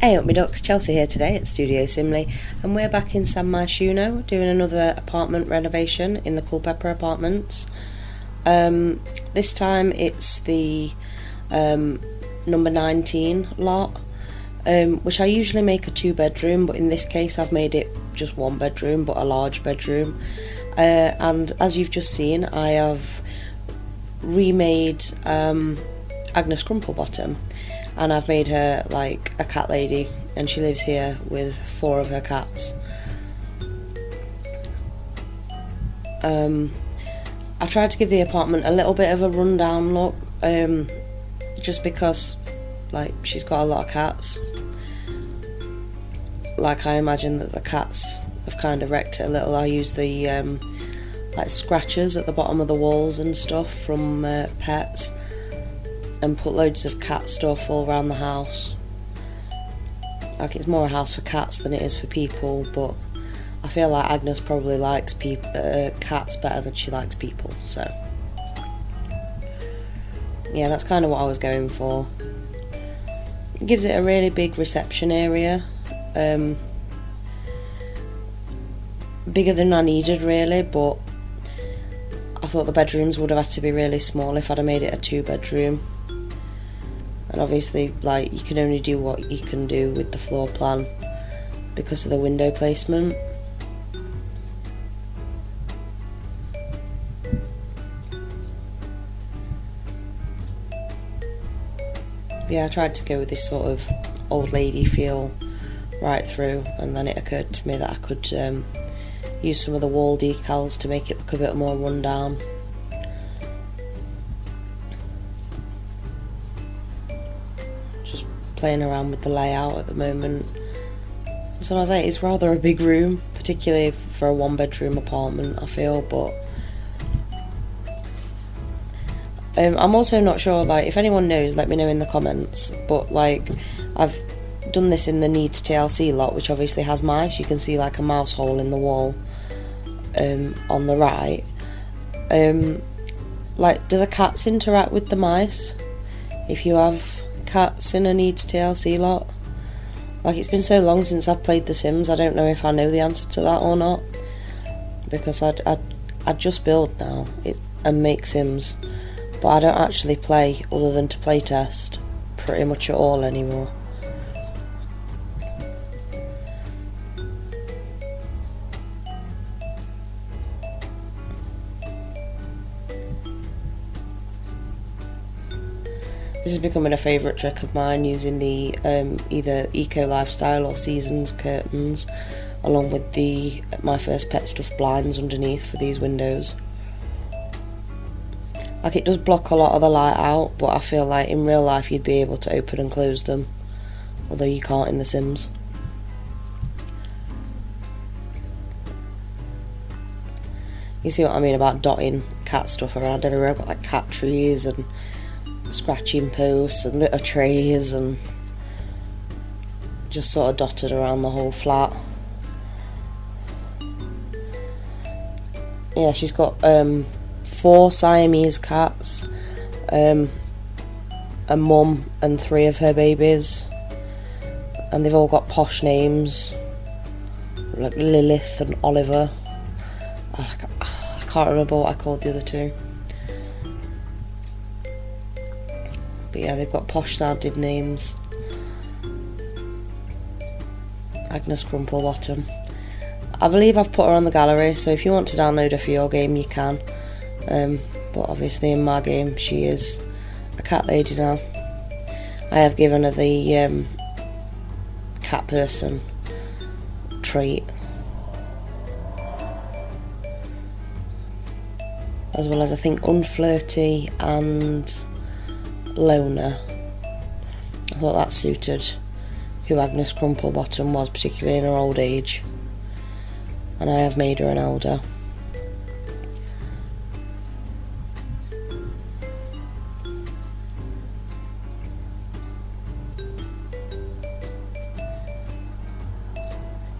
Hey up me ducks, Chelsea here today at Studio Simley, and we're back in San Myshuno doing another apartment renovation in the Culpeper apartments. This time it's the number 19 lot, which I usually make a 2-bedroom, but in this case I've made it just 1 bedroom, but a large bedroom. And as you've just seen, I have remade Agnes Crumplebottom, and I've made her like a cat lady, and she lives here with 4 of her cats. I tried to give the apartment a little bit of a rundown look, just because like she's got a lot of cats. Like I imagine that the cats have kind of wrecked it a little. I used the like scratches at the bottom of the walls and stuff from pets, and put loads of cat stuff all around the house. Like it's more a house for cats than it is for people, but I feel like Agnes probably likes cats better than she likes people, so yeah, that's kind of what I was going for. It gives it a really big reception area, bigger than I needed really, but I thought the bedrooms would have had to be really small if I'd have made it a 2-bedroom. And obviously, like, you can only do what you can do with the floor plan because of the window placement. Yeah, I tried to go with this sort of old lady feel right through, and then it occurred to me that I could use some of the wall decals to make it look a bit more run down. Just playing around with the layout at the moment. So I say it's rather a big room, particularly for a 1-bedroom apartment, I feel, but I'm also not sure, like, if anyone knows, let me know in the comments, but like, I've done this in the Needs TLC lot, which obviously has mice. You can see like a mouse hole in the wall on the right. Like, do the cats interact with the mice if you have cats in a Needs TLC lot? Like, it's been so long since I've played The Sims, I don't know if I know the answer to that or not, because I'd just build now and make Sims, but I don't actually play other than to play test pretty much at all anymore. This is becoming a favourite trick of mine, using the either Eco Lifestyle or Seasons curtains, along with the My First Pet Stuff blinds underneath for these windows. Like, it does block a lot of the light out, but I feel like in real life you'd be able to open and close them, although you can't in The Sims. You see what I mean about dotting cat stuff around everywhere. I've got like cat trees and scratching posts and litter trays, and just sort of dotted around the whole flat. Yeah, she's got 4 Siamese cats, a mum and 3 of her babies, and they've all got posh names like Lilith and Oliver. I can't remember what I called the other 2. But yeah, they've got posh sounding names. Agnes Crumplebottom. I believe I've put her on the gallery, so if you want to download her for your game, you can. But obviously in my game, she is a cat lady now. I have given her the cat person trait, as well as I think unflirty and loner. I thought that suited who Agnes Crumplebottom was, particularly in her old age, and I have made her an elder.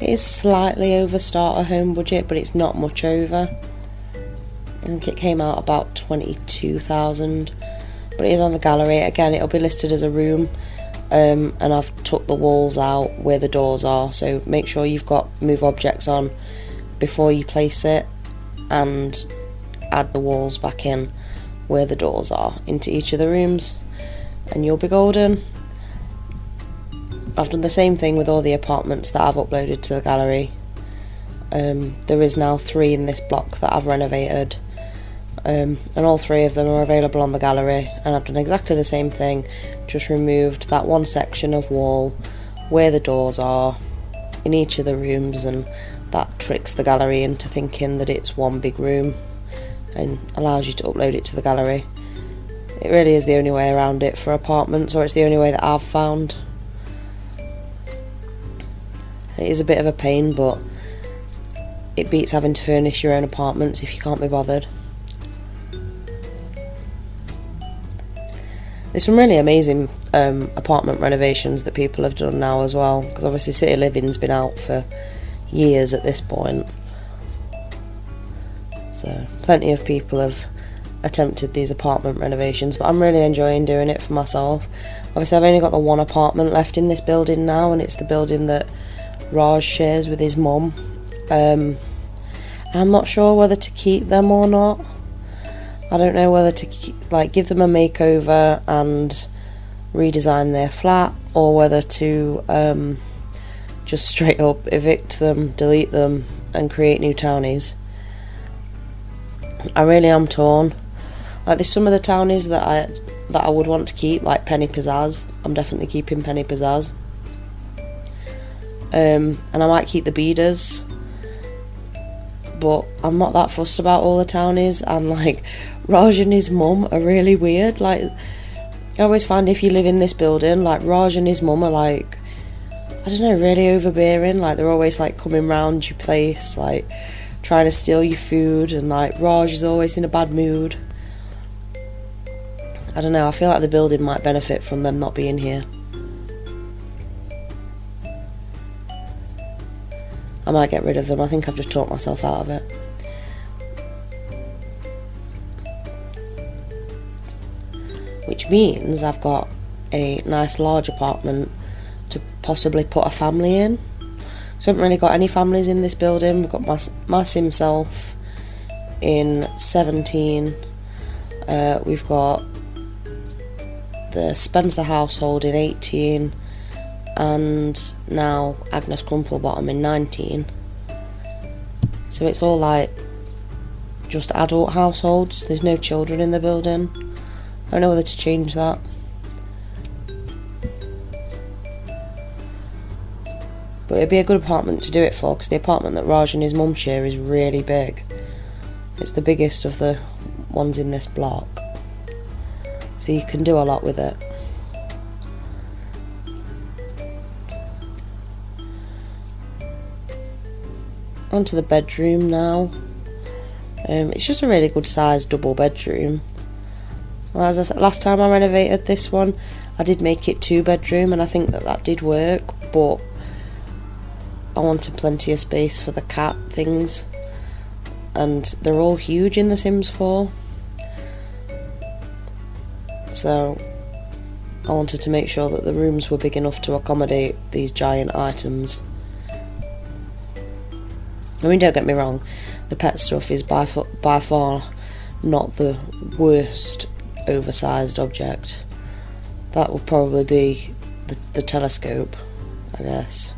It is slightly over starter home budget, but it's not much over. I think it came out about 22,000, but it is on the gallery. Again, it'll be listed as a room, and I've took the walls out where the doors are, so make sure you've got move objects on before you place it, and add the walls back in where the doors are into each of the rooms, and you'll be golden. I've done the same thing with all the apartments that I've uploaded to the gallery. There is now 3 in this block that I've renovated, and all 3 of them are available on the gallery, and I've done exactly the same thing, just removed that one section of wall where the doors are in each of the rooms, and that tricks the gallery into thinking that it's one big room and allows you to upload it to the gallery. It really is the only way around it for apartments, or it's the only way that I've found. It is a bit of a pain, but it beats having to furnish your own apartments if you can't be bothered. There's some really amazing apartment renovations that people have done now as well, because obviously City Living's been out for years at this point, so plenty of people have attempted these apartment renovations, but I'm really enjoying doing it for myself. Obviously I've only got the one apartment left in this building now, and it's the building that Raj shares with his mum. I'm not sure whether to keep them or not. I don't know whether to give them a makeover and redesign their flat, or whether to just straight up evict them, delete them, and create new townies. I really am torn. There's some of the townies that I would want to keep, like Penny Pizzazz. I'm definitely keeping Penny Pizzazz. And I might keep the Beaders, but I'm not that fussed about all the townies. And Raj and his mum are really weird. I always find if you live in this building, Raj and his mum are I don't know, really overbearing. They're always coming round your place, trying to steal your food, and Raj is always in a bad mood. I don't know, I feel like the building might benefit from them not being here. I might get rid of them. I think I've just talked myself out of it. Which means I've got a nice large apartment to possibly put a family in. So we haven't really got any families in this building. We've got my Simself in 17. We've got the Spencer household in 18. And now Agnes Crumplebottom in 19. So it's all just adult households. There's no children in the building. I don't know whether to change that. But it'd be a good apartment to do it for, because the apartment that Raj and his mum share is really big. It's the biggest of the ones in this block. So you can do a lot with it. Onto the bedroom now. It's just a really good sized double bedroom. As I said, last time I renovated this one, I did make it 2-bedroom, and I think that did work, but I wanted plenty of space for the cat things, and they're all huge in The Sims 4, so I wanted to make sure that the rooms were big enough to accommodate these giant items. I mean, don't get me wrong, the pet stuff is by far not the worst oversized object. That would probably be the telescope, I guess.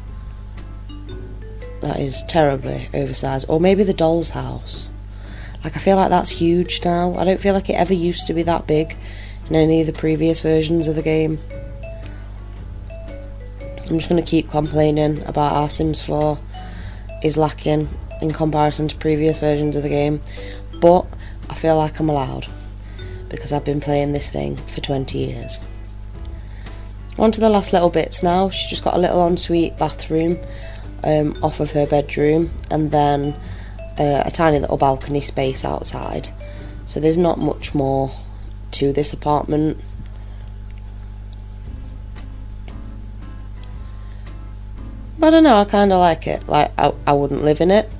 That is terribly oversized. Or maybe the doll's house. I feel like that's huge now. I don't feel like it ever used to be that big in any of the previous versions of the game. I'm just going to keep complaining about our Sims 4 is lacking in comparison to previous versions of the game, but I feel like I'm allowed, because I've been playing this thing for 20 years. On to the last little bits now. She's just got a little ensuite bathroom off of her bedroom, and then a tiny little balcony space outside. So there's not much more to this apartment. But I don't know, I kind of like it. I wouldn't live in it.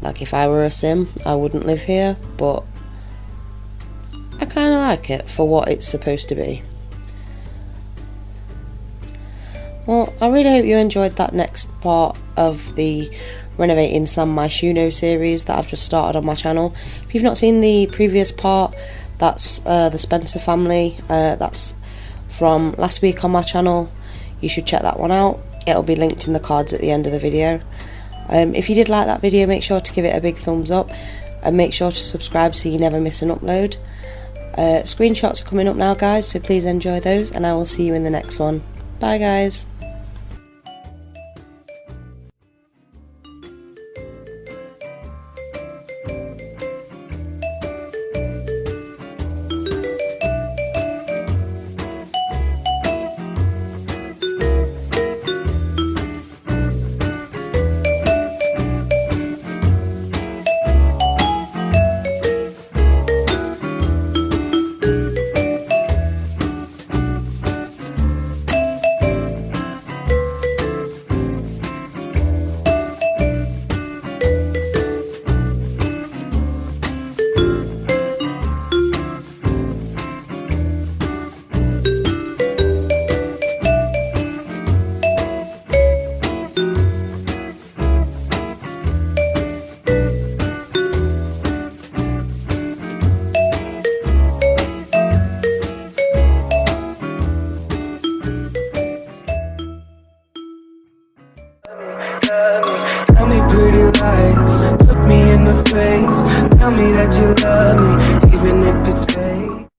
If I were a Sim, I wouldn't live here, but I kind of like it for what it's supposed to be. Well, I really hope you enjoyed that next part of the Renovating San Myshuno series that I've just started on my channel. If you've not seen the previous part, that's the Spencer family, that's from last week on my channel. You should check that one out. It'll be linked in the cards at the end of the video. If you did like that video, make sure to give it a big thumbs up and make sure to subscribe so you never miss an upload. Screenshots are coming up now, guys, so please enjoy those, and I will see you in the next one. Bye, guys.